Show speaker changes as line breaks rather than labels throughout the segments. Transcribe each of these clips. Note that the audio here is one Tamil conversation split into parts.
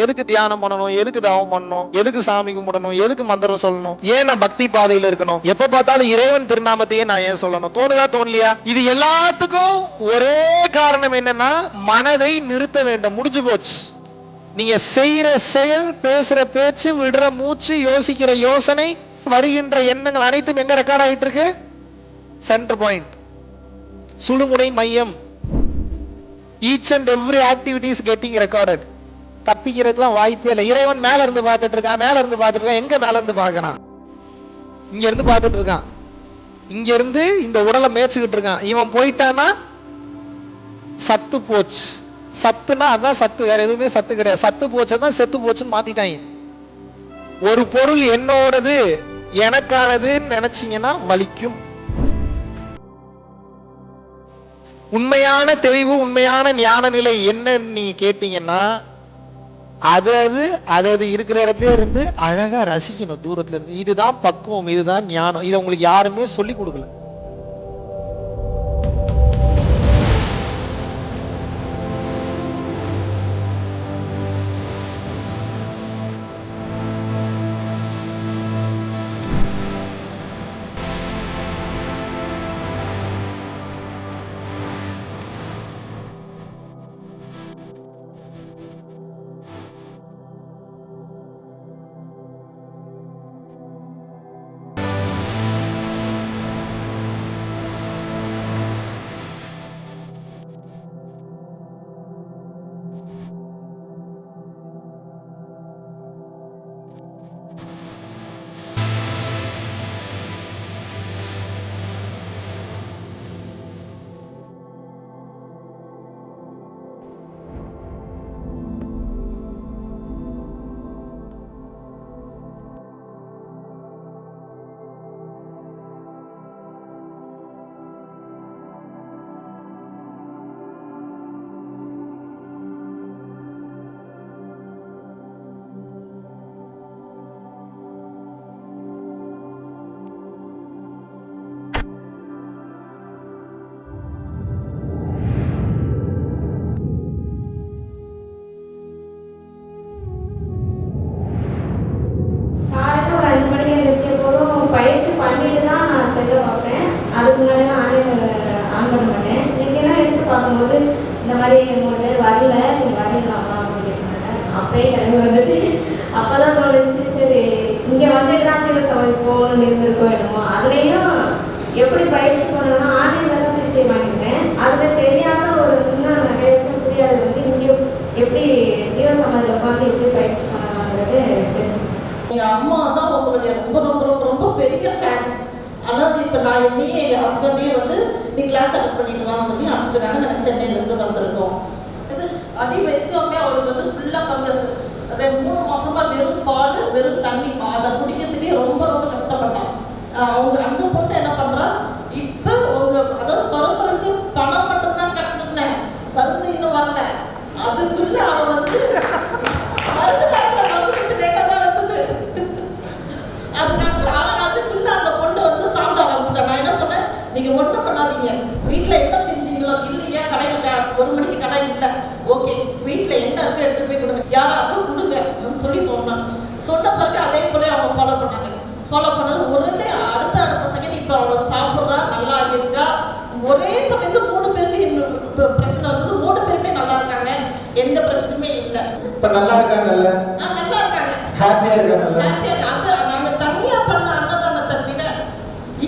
எதுக்கு தியானம் பண்ணணும், எதுக்கு தவம் பண்ணணும், எதுக்கு சாமி கும்பிடணும், எதுக்கு மந்திரம் சொல்லணும், ஏன் நான் பக்தி பாதையில இருக்கணும், எப்ப பார்த்தாலும் இறைவன் திருநாமத்தையே நான் ஏன் சொல்லணும், தோணுதா தோணலையா? இது எல்லாத்துக்கும் ஒரே காரணம் என்னன்னா, மனதை நிறுத்த வேண்டும். முடிஞ்சு போச்சு. நீங்க செய்யற செயல், பேசுற பேச்சு, விடுற மூச்சு, யோசிக்கிற யோசனை, வருகின்ற எண்ணங்கள் அனைத்தும் எங்க ரெக்கார்ட் ஆகிட்டு இருக்கு? சென்டர் பாயிண்ட், சுழுமுனை மையம். Each and every activity is getting recorded. தப்பிக்கிறதுலாம் வாய்ப்பே இல்லை. இறைவன் மேல இருந்து பார்த்துட்டு இருக்கான், மேல இருந்து பார்த்துட்டு இருக்கான். எங்க மேல இருந்து பார்க்கறான்? இங்க இருந்து பார்த்துட்டு இருக்கான். இங்க இருந்து இந்த உடலை மேய்ச்சிக்கிட்டு இருக்கான். இவன் போயிட்டானா சத்து போச்சு. சத்துனா அதான் சத்து, வேற எதுவுமே சத்து கிடையாது. சத்து போச்சதான் செத்து போச்சுன்னு மாத்திட்டாங்க. ஒரு பொருள் என்னோடது, எனக்கானது நினைச்சீங்கன்னா வலிக்கும். உண்மையான தெளிவு, உண்மையான ஞான நிலை என்னன்னு நீங்க கேட்டீங்கன்னா, அது இருக்கிற இடத்துல இருந்து அழகா ரசிக்கணும் தூரத்துல இருந்து. இதுதான் பக்குவம், இதுதான் ஞானம். இதை உங்களுக்கு யாருமே சொல்லி கொடுக்கல.
இந்த மாதிரி உங்கள்கிட்ட வரல, நீங்கள் வரலாமா அப்படின்னு கேட்டாங்க. அப்பயே கிளம்பி வந்துட்டு அப்போதான் தோணுச்சு, சரி இங்கே வந்துட்டு தான் சரி போகணும்னு இருந்திருக்கோ என்னமோ. அதுலேயும் எப்படி பயிற்சி பண்ணணும்னா ஆன்லைனில் தான் சிகிச்சை வாங்கிட்டேன். அதில் தெரியாத ஒரு இன்னும் நிறைய விஷயம் புரியாது. இங்கே எப்படி ஜீவ சமாதியில் உட்காந்து எப்படி பயிற்சி பண்ணலாங்கிறது தெரிஞ்சு.
எங்கள் அம்மா தான் உங்களுடைய ரொம்ப ரொம்ப ரொம்ப ரொம்ப பெரிய ஃபேன். அதாவது இப்போ நான் என்னையே எங்கள் ஹஸ்பண்டையும் நீ கிளாஸ் அட்டெண்ட் பண்ணிட்டு வாங்க சொல்லி அனுப்பிச்சுக்கிறாங்க. நாங்கள் சென்னையிலேருந்து வந்திருக்கோம். இது அடி வைக்காமே அவளுக்கு ஃபுல்லாக ஃபங்கஸ். 3 மாசமா வெறும் பால், வெறும் தண்ணி, அதை குடிக்கிறதுக்கே ரொம்ப ரொம்ப கஷ்டப்பட்டேன். அவங்க அந்த பொண்ணு என்ன பண்ணுறா, இப்போ அதாவது பரம்பரைக்கு பணம் மட்டும்தான் கட்டணுன்னேன், மருந்து இன்னும் வரல. அதுக்குள்ள அவள் மருந்து வரல, மருந்து லேட்டாக தான் வந்தது. அதுக்குள்ள அந்த பொண்ணு சாப்பிட ஆரம்பிச்சிட்டா. நான் என்ன சொன்னேன், நீங்க ஒன்றும் பண்ணாதீங்க, வீட்டில் என்ன செஞ்சீங்களோ இல்லையா, கடையில் 1 மணிக்கு கடை இல்லை, ஓகே வீட்டில் என்ன இருக்கு எடுத்துட்டு போய் கொடுங்க, யாராவது கொடுங்க சொல்லி சொன்னான். சொன்ன பிறகு அதே போல அவங்க ஃபாலோ பண்ணாங்க. ஃபாலோ பண்ணது உடனே அடுத்த செகண்ட் இப்போ அவளை சாப்பிட்றா, நல்லா இருக்கா. ஒரே சமயத்தில் 3 பேருக்கு பிரச்சனை வந்தது. 3 பேருமே நல்லா இருக்காங்க, எந்த பிரச்சனையுமே இல்லை.
இப்போ நல்லா இருக்காங்கல்ல?
நல்லா இருக்காங்க,
ஹாப்பியா இருக்காங்கல்ல?
ஹாப்பியா. நாங்க தனியா பண்ண அன்னதானத்தை விட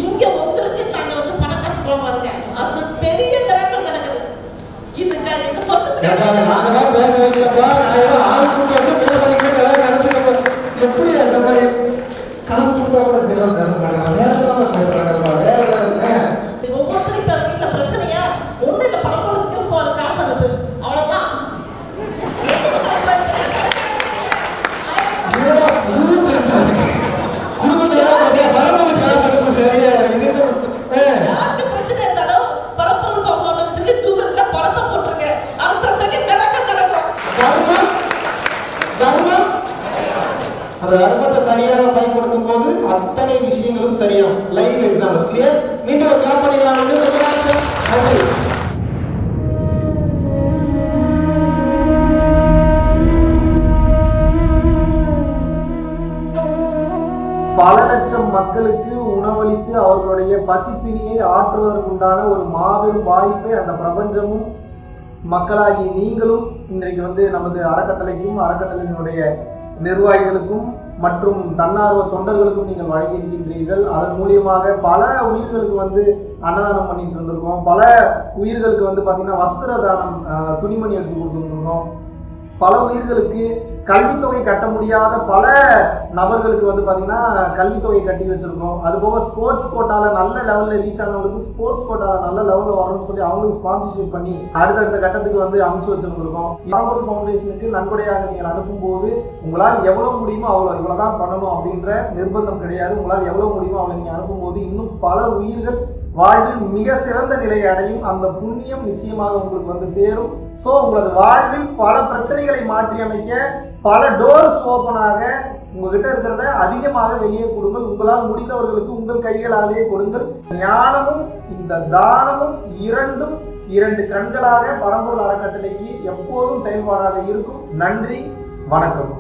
இங்க உங்களுக்கு நாங்க பணம் கட்டுறோம் பாருங்க, அது பெரிய மிராக்கிள் நடக்குது. இது
நாங்க தான் பேச வைக்கிறப்பா, நான் ஏதோ ஆள் கூட்டு பேச வைக்கிறேன் நினைச்சிருக்கோம். எப்படி அந்த மாதிரி காசு கூட பேசுறாங்க, வேற பேசுறாங்கப்பா, வேற
ஒவ்வொருத்தரும் இப்ப வீட்டுல பிரச்சனையா ஒண்ணு இல்ல, பணம் கொடுத்து காசு அனுப்பு, அவ்வளவுதான். பிரச்சனை இருந்தாலும் பரப்பொருள் பணம் சொல்லி தூரத்துல பணத்தை போட்டுருங்க, அடுத்த செகண்ட் மிராக்கிள் நடக்கும்.
அந்த தர்மத்தை சரியாக பயன்படுத்தும் போது அத்தனை விஷயங்களும் சரியாகும். Live example clear. மீண்டும் கிளாப் பண்ணிடலாம். நன்றி. மக்களுக்கு உணவளித்து அவர்களுடைய பசிப்பினியை ஆற்றுவதற்குண்டான ஒரு மாபெரும் வாய்ப்பை அந்த பிரபஞ்சமும் மக்களாகி நீங்களும் இன்றைக்கு நமது அறக்கட்டளைக்கும் அறக்கட்டளையினுடைய நிர்வாகிகளுக்கும் மற்றும் தன்னார்வ தொண்டர்களுக்கும் நீங்கள் வழங்கியிருக்கின்றீர்கள். அதன் மூலியமாக பல உயிர்களுக்கு அன்னதானம் பண்ணிட்டு இருந்திருக்கோம். பல உயிர்களுக்கு பார்த்தீங்கன்னா வஸ்திர தானம், துணிமணி எடுத்து கொடுத்துருக்கோம். பல உயிர்களுக்கு கல்வித்தொகை கட்ட முடியாத பல நபர்களுக்கு பார்த்தீங்கன்னா கல்வித்தொகை கட்டி வச்சிருக்கோம். அதுபோக ஸ்போர்ட்ஸ் கோட்டால நல்ல லெவலில் ரீச் ஆனவங்களுக்கு ஸ்போர்ட்ஸ் கோட்டால நல்ல லெவலில் வரணும்னு சொல்லி அவங்களுக்கு ஸ்பான்சர்ஷிப் பண்ணி அடுத்தடுத்த கட்டத்துக்கு அனுப்பிச்சு வச்சிருக்கோம். பரம்பொருள் ஃபவுண்டேஷனுக்கு நன்கொடையாக நீங்கள் அனுப்பும்போது உங்களால் எவ்வளவு முடியுமோ இவ்வளவுதான் பண்ணணும் அப்படின்ற நிர்பந்தம் கிடையாது. உங்களால் எவ்வளவு முடியுமோ அவ்வளோ நீங்கள் அனுப்பும்போது இன்னும் பல உயிர்கள் வாழ்வில் மிக சிறந்த நிலையை அடையும். அந்த புண்ணியம் நிச்சயமாக உங்களுக்கு சேரும். ஸோ உங்களது வாழ்வில் பல பிரச்சனைகளை மாற்றி அமைக்க பல டோர்ஸ் ஓப்பனாக உங்ககிட்ட இருக்கிறத அதிகமாக வெளியே கொடுங்கள். உங்களால் முடிந்தவர்களுக்கு உங்கள் கைகளாலேயே கொடுங்கள். ஞானமும் இந்த தானமும் இரண்டு கண்களாக பரம்பொருள் அறக்கட்டளைக்கு எப்போதும் செயல்பாடாக இருக்கும். நன்றி, வணக்கம்.